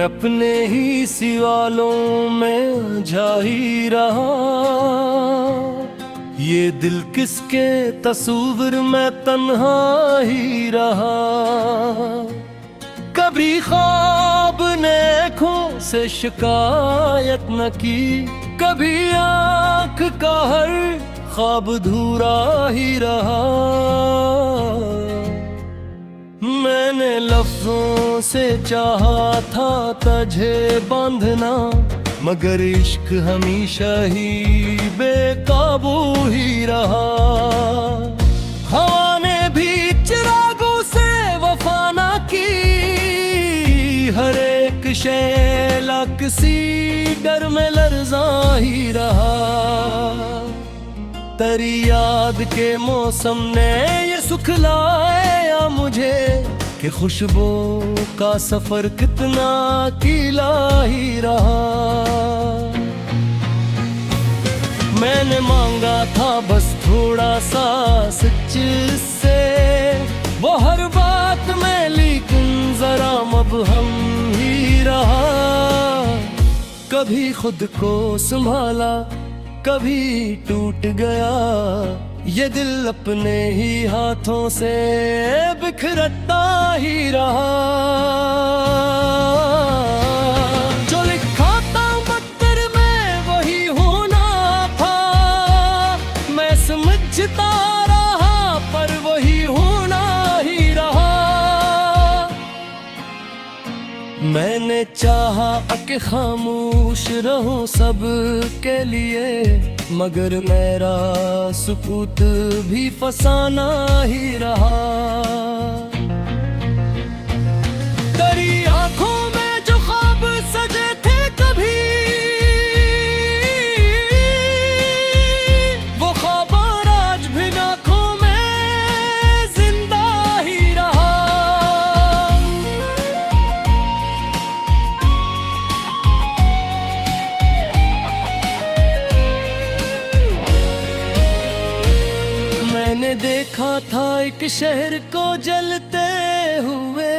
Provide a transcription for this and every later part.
मैं अपने ही सवालों में जा ही रहा। ये दिल किसके तस्वीर में तन्हा ही रहा। कभी ख्वाब ने आँखों से शिकायत न की, कभी आँख का हर ख्वाब धूरा ही रहा। मैंने लफ्जों से चाहा था तुझे बांधना, मगर इश्क हमेशा ही बेकाबू ही रहा। हवा ने भी चिरागों से वफा ना की, हर एक शैला किसी डर में लर्जा ही रहा। तेरी याद के मौसम ने ये सुख लाया मुझे कि खुशबू का सफर कितना कीला ही रहा। मैंने मांगा था बस थोड़ा सा सच से, वो हर बात में, लेकिन जरा मबहम ही रहा। कभी खुद को संभाला, कभी टूट गया, ये दिल अपने ही हाथों से बिखरता ही रहा। जो लिखा था मगर में वही होना था, मैं समझता रहा पर वही होना ही रहा। मैंने चाहा कि खामोश रहूं सब के लिए, मगर मेरा सुकूत भी फसाना ही रहा। तेरी आंखों में जो ख्वाब सजे थे कभी, वो ख्वाब आज भी आंखों में जिंदा ही रहा। मैंने देखा था एक शहर को जलते हुए,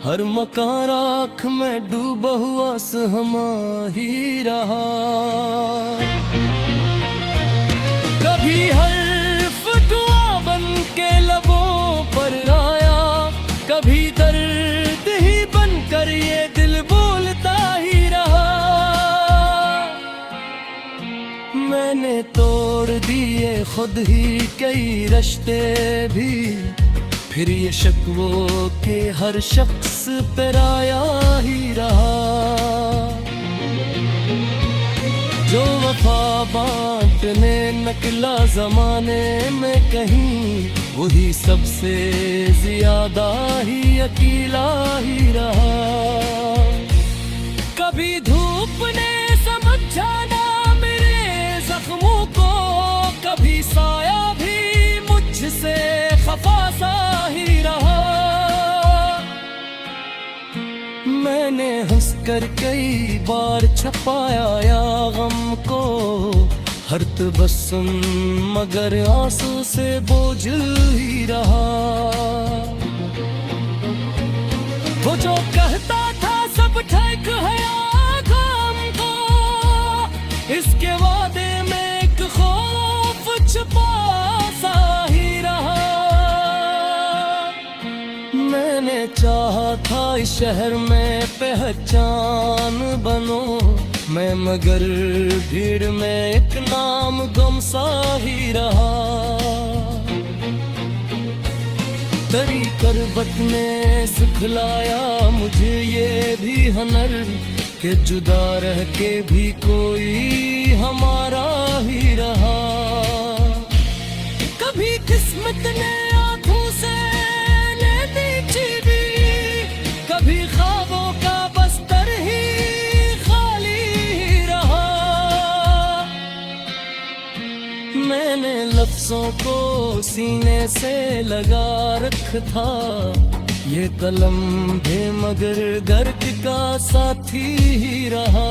हर मकान राख में डूबा हुआ सहमा ही रहा। कभी हर्फ दुआ बन के लबों पर आया, कभी दर्द ही बनकर ये दिल बोलता ही रहा। मैंने तोड़ दिए खुद ही कई रिश्ते भी, फिर ये शक्वों के हर शख्स पर आया ही रहा। जो वफा बांटने निकला जमाने में कहीं, वही सबसे ज्यादा ही अकेला ही रहा। कभी धूप ने समझा ना मेरे जख्मों को, कभी साया भी मुझसे खफा सा ही रहा। मैंने हंसकर कई बार छपाया या गम को, हर तबस्सुम मगर आंसू से बोझिल ही रहा। वो जो कहता था सब ठीक है आगम को, इसके वादे में एक खौफ छुपा सा ही रहा। मैंने चाहा था इस शहर में पहचान बनो मैं, मगर भीड़ में एक नाम गम सा ही रहा। तेरी करबत ने सिखलाया मुझे ये भी हनर, कि जुदा रह के भी कोई हमारा ही रहा। कभी किस्मत ने आंखों से लेती चीरी, कभी ख्वाबों का बस्तर ही खाली ही रहा। मैंने लफ्जों को सीने से लगा रखा था, ये कलम भी मगर दर्द का साथी ही रहा।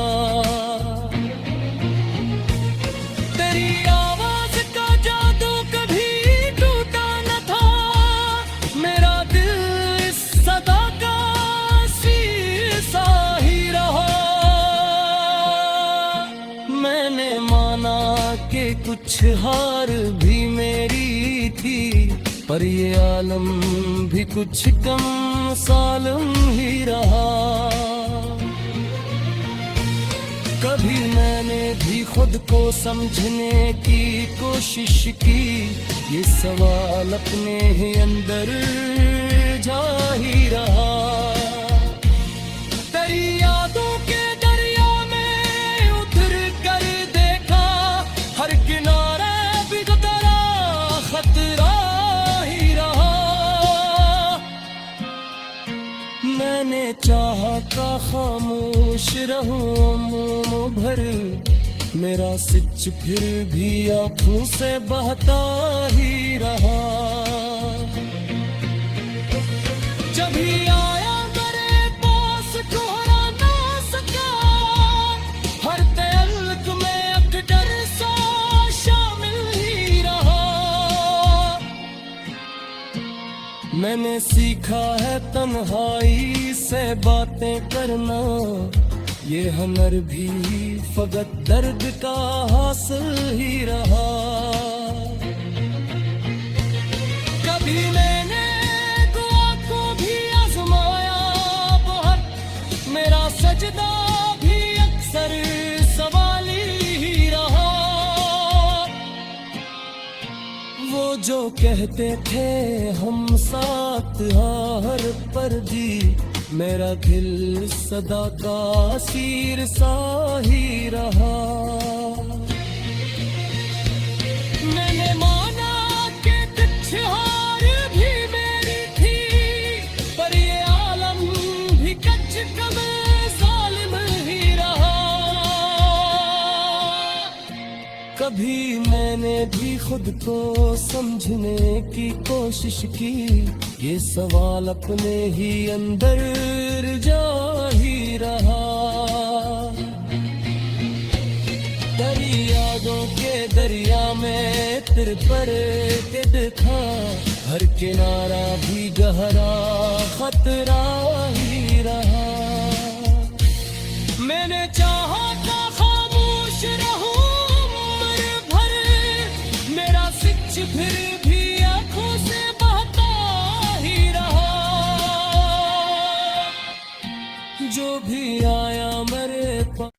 तेरी आवाज का जादू कभी टूटा न था, मेरा दिल इस सदा का शीशा कुछ हार भी मेरी थी, पर ये आलम भी कुछ कम सालम ही रहा। कभी मैंने भी खुद को समझने की कोशिश की, ये सवाल अपने ही अंदर जा ही रहा। तेरी यादों के दरिया में उतर कर देखा, हर किनारे भी तो तेरा खतरा ही रहा। मैंने चाहा था खामोश रहूं मुंह भर, मेरा सच फिर भी आंखों से बहता ही रहा। जब भी आया मेरे पास कोहरा ना सका, हर तल्क में अकदर सा शामिल ही रहा। मैंने सीखा है तन्हाई से बातें करना, ये हुनर भी फकत दर्द का हासिल ही रहा। कभी मैंने दुआ को भी आजमाया बहुत, मेरा सजदा भी अक्सर सवाली ही रहा। वो जो कहते थे हम साथ हर पर्दी, मेरा दिल सदा का असीर सा ही रहा। मैंने माना कि कुछ हार भी मेरी थी, पर ये आलम भी कच कम जालिम ही रहा। कभी मैंने भी खुद को समझने की कोशिश की, ये सवाल अपने ही अंदर जा ही रहा। तेरी यादों के दरिया में तिर पर के देखा, हर किनारा भी गहरा खतरा ही रहा। मैंने चाहा था खामोश रहूं उम्र भर, मेरा सच फिर भी आंखों से जो भी आया मेरे पास।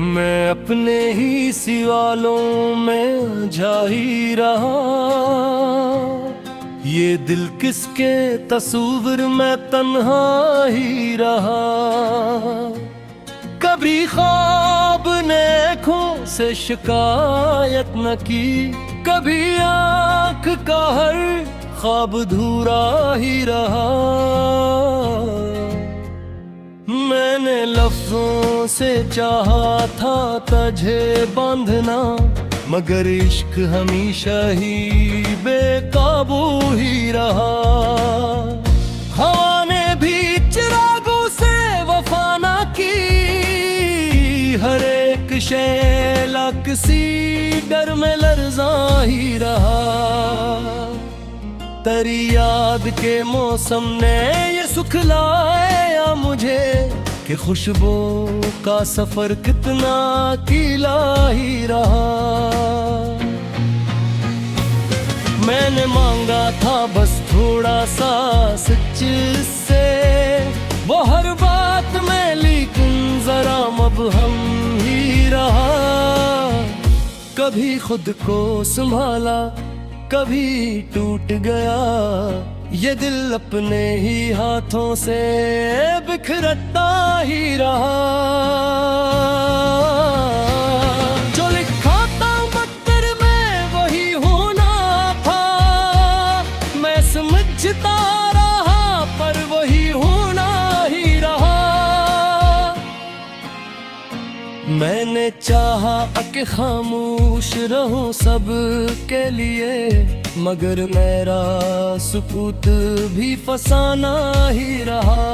मैं अपने ही सवालों में जा ही रहा, ये दिल किसके तस्वीर में तन्हा ही रहा। कभी ख्वाब ने आँखों से शिकायत न की, कभी आँख का हर ख्वाब धूरा ही रहा। मैंने लफ्जों से चाहा था तुझे बांधना, मगर इश्क हमेशा ही बेकाबू ही रहा। हवा ने भी चिरागों से वफा न की, हर एक शैला किसी डर में लर्जा ही रहा। तेरी याद के मौसम ने ये सुख लाया मुझे, कि खुशबू का सफर कितना कीला ही रहा। मैंने मांगा था बस थोड़ा सा सच से, वो हर बात में, लेकिन जरा मबहम ही रहा। कभी खुद को संभाला, कभी टूट गया, ये दिल अपने ही हाथों से बिखरता ही रहा। जो लिखा था मक्कर में वही होना था, मैं समझता रहा पर वही होना ही रहा। मैंने चाहा कि खामोश रहूं सब के लिए, मगर मेरा सुकूत भी फसाना ही रहा।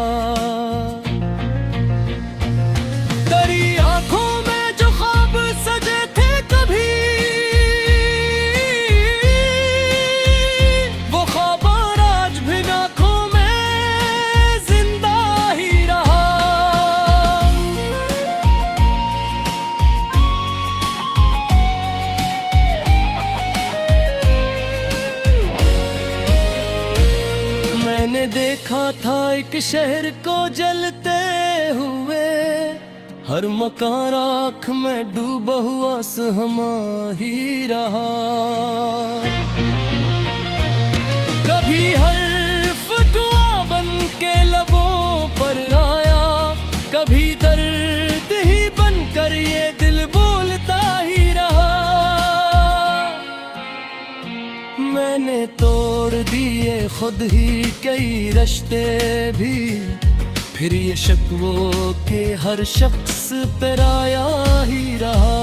तेरी आंखों में जो ख्वाब सजे थे कभी, देखा था एक शहर को जलते हुए, हर मकान राख में डूबा हुआ सहमा ही रहा। कभी हर्फ दुआ बन के लबों पर आया, कभी दर्द ही बनकर ये दिल बोलता ही रहा। मैंने तोड़ दिए खुद ही कई रिश्ते भी, फिर ये शिकवों के हर शख्स पर आया ही रहा।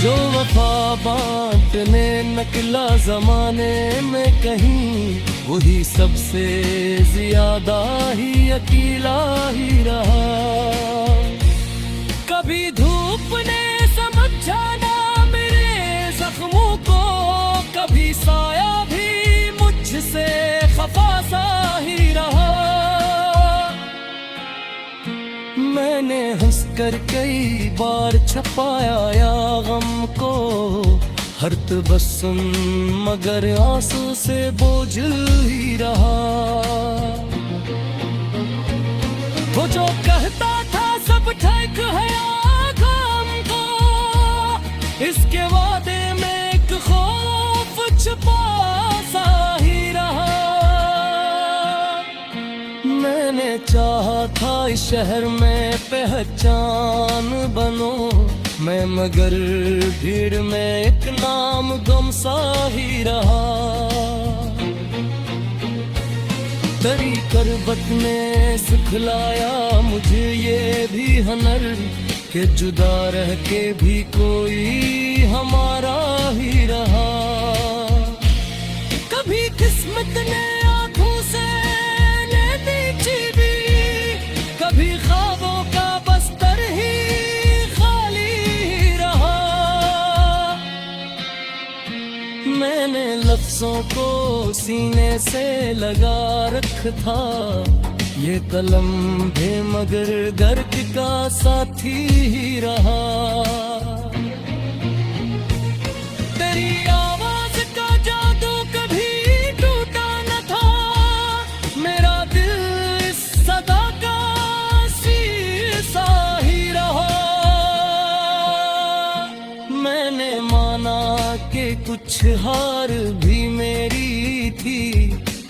जो वफा बांटने निकला जमाने में कहीं, वही सबसे ज्यादा ही अकेला ही रहा। कभी धूप ने समझा ना मेरे जख्मों को, कभी साया भी मुझसे खफा सा ही रहा। मैंने हंसकर कई बार छपाया या गम को, हर तबस्सुम मगर आंसू से बोझिल ही रहा। वो जो कहता था सब ठीक है आगम को, इसके वादे में एक खौफ छुपा सा ही रहा। मैंने चाहा था इस शहर में पहचान बनो मैं, मगर भीड़ में एक नाम गम सा ही रहा। दरी करबत ने सिखलाया मुझे ये भी हनर, कि जुदा रह के भी कोई हमारा ही रहा। कभी किस्मत ने आंखों से नीची भी, कभी ख्वाबों का बस्तर ही खाली रहा। मैंने लफ्जों को सीने से लगा रखा था, ये कलम भी मगर दर्द का साथी ही रहा। तेरी आवाज का जादू कभी टूटा न था, मेरा दिल इस सदा का शीशा ही रहा। मैंने माना कि कुछ हार भी मेरी थी,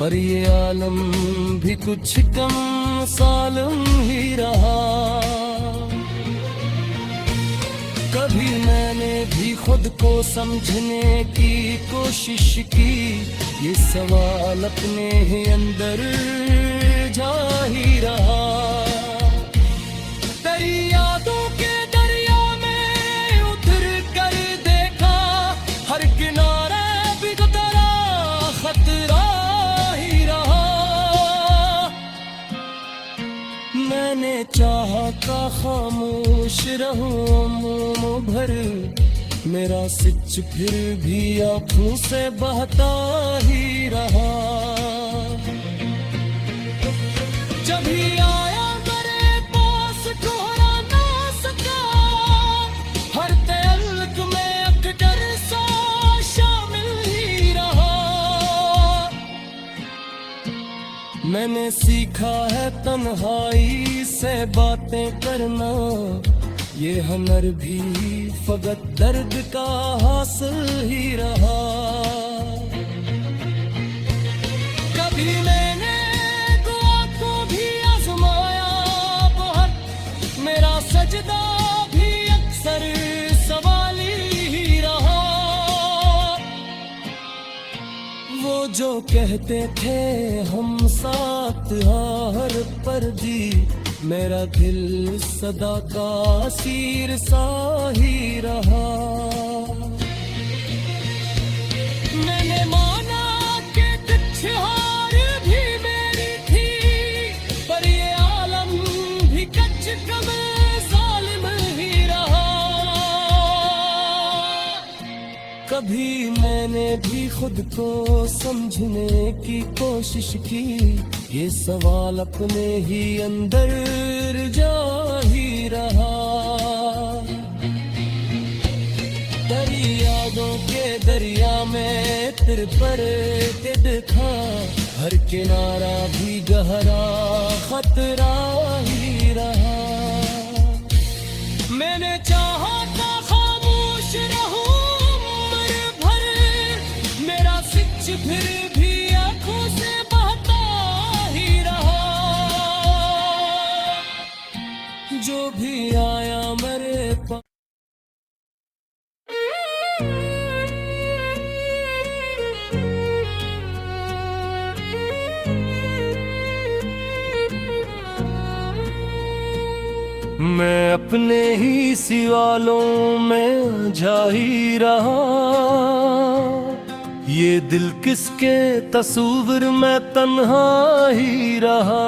पर ये आलम भी कुछ कम सालम ही रहा। कभी मैंने भी खुद को समझने की कोशिश की, ये सवाल अपने ही अंदर जा ही रहा। तेरी यादों के दरिया में उतर कर देखा, हर किनारे भी तेरा खतरा ही रहा। मैंने चाहा था खामोश रहूं मुंह भर, मेरा सच फिर भी आंखों से बहता ही रहा। जब ही आया मेरे पास ठहरा ना सका, हर तल्क में अकदर सा शामिल ही रहा। मैंने सीखा है तन्हाई से बातें करना, ये हुनर भी फकत दर्द का हासिल ही रहा। कभी मैंने दुआ को भी आजमाया बहुत, मेरा सजदा भी अक्सर सवाली ही रहा। वो जो कहते थे हम साथ हर पर्दी, मेरा दिल सदा का असीर सा ही रहा। मैंने माना कि कुछ हार भी मेरी थी, पर ये आलम भी कच्च कम जालिम ही रहा। कभी मैंने भी खुद को समझने की कोशिश की, ये सवाल अपने ही अंदर जा ही रहा। तेरी यादों के दरिया में खातिर पर था, हर किनारा भी गहरा खतरा ही रहा। मैंने चाहा था खामोश रहूं उम्र भर, मेरा सिच फिर भी आंखों से बहता ही रहा। जो भी आया मेरे पास मैं अपने ही सवालों में जा ही रहा। ये दिल किसके तस्वीर में तन्हा ही रहा।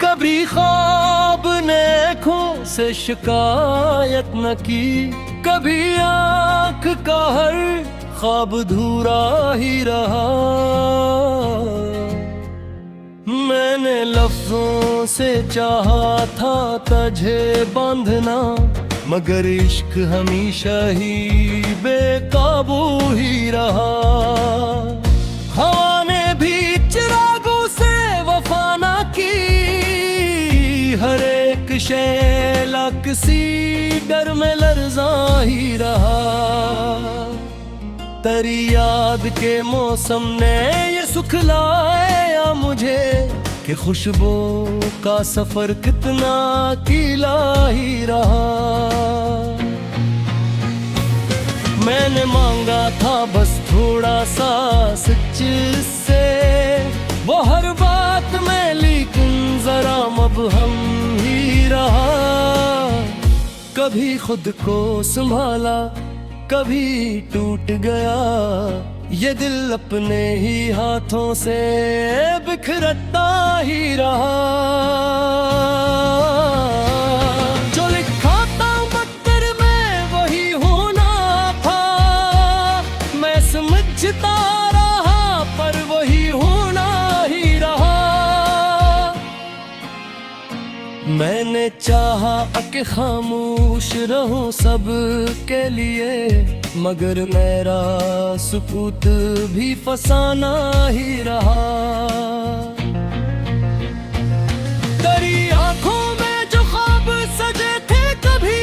कभी ख्वाब ने आँखों से शिकायत न की, कभी आँख का हर ख्वाब धूरा ही रहा। मैंने लफ्जों से चाहा था तुझे बांधना, मगर इश्क हमेशा ही बेकाबू ही रहा। हवा ने भी चिरागों से वफा ना की, हर एक शैला किसी डर में लर्जा ही रहा। तेरी याद के मौसम ने ये सुखलाया मुझे कि खुशबू का सफर कितना अकेला ही रहा। मैंने मांगा था बस थोड़ा सा सच से, वो हर बात में, लेकिन जरा मबहम ही रहा। कभी खुद को संभाला, कभी टूट गया, ये दिल अपने ही हाथों से बिखरता ही रहा। जो लिखा था मगर में वही होना था, मैं समझता रहा पर वही होना ही रहा। मैंने चाहा कि खामोश रहूं सब के लिए, मगर मेरा सुकूत भी फसाना ही रहा। तेरी आंखों में जो ख्वाब सजे थे कभी,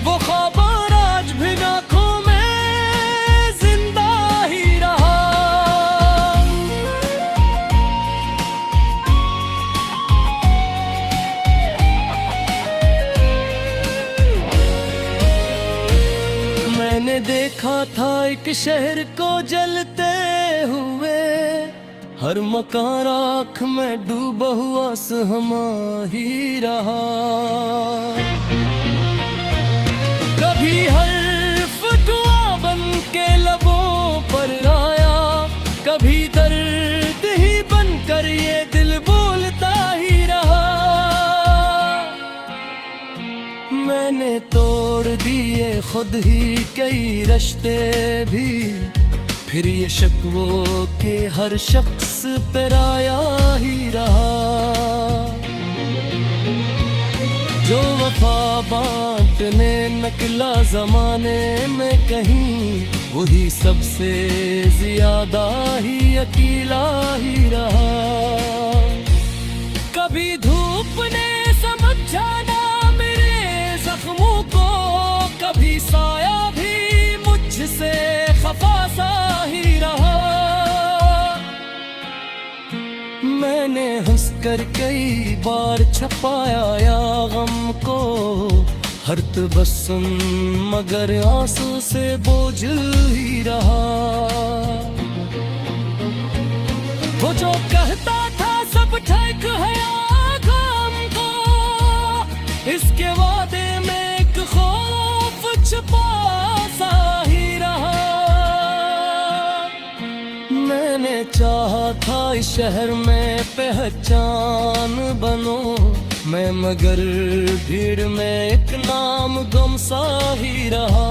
वो ख्वाब आज भी आंखों में जिंदा ही रहा। मैंने देखा था एक शहर को जलते हुए, हर मकान राख में डूबा हुआ सहमा ही रहा। कभी हर्फ दुआ बन के लबों पर आया, कभी दर्द ही बनकर ये दिल बोलता ही रहा। मैंने तोड़ दिए खुद ही कई रिश्ते भी, फिर ये शिकवों के हर शख्स पर आया ही रहा। जो वफा बांटने निकला जमाने में कहीं, वही सबसे ज्यादा ही अकेला ही रहा। कभी धूप ने समझा ना मेरे जख्मों को, कभी साया भी मुझसे खफा सा ही रहा। मैंने हंसकर कई बार छपाया या गम को, हर तबस्सुम मगर आंसू से बोझ ही रहा। वो जो कहता था सब ठीक है आगम को, इसके वादे में एक खौफ छुपा सा ही रहा। मैंने चाहा था इस शहर में पहचान बनो मैं, मगर भीड़ में एक नाम गम सा ही रहा।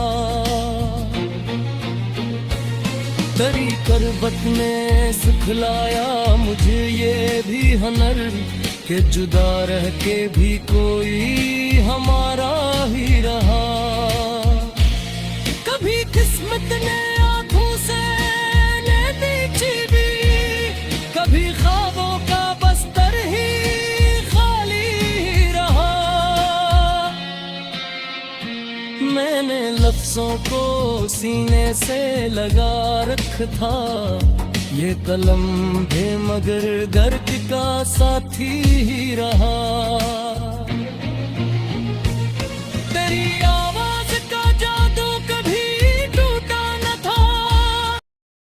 तेरी करबत ने सिखलाया मुझे ये भी हनर, कि जुदा रह के भी कोई हमारा ही रहा। मोहब्बत ने आंखों से देखी भी, कभी ख्वाबों का बस्तर ही खाली रहा। मैंने लफ्जों को सीने से लगा रख था, ये कलम भी मगर गर्द का साथी ही रहा।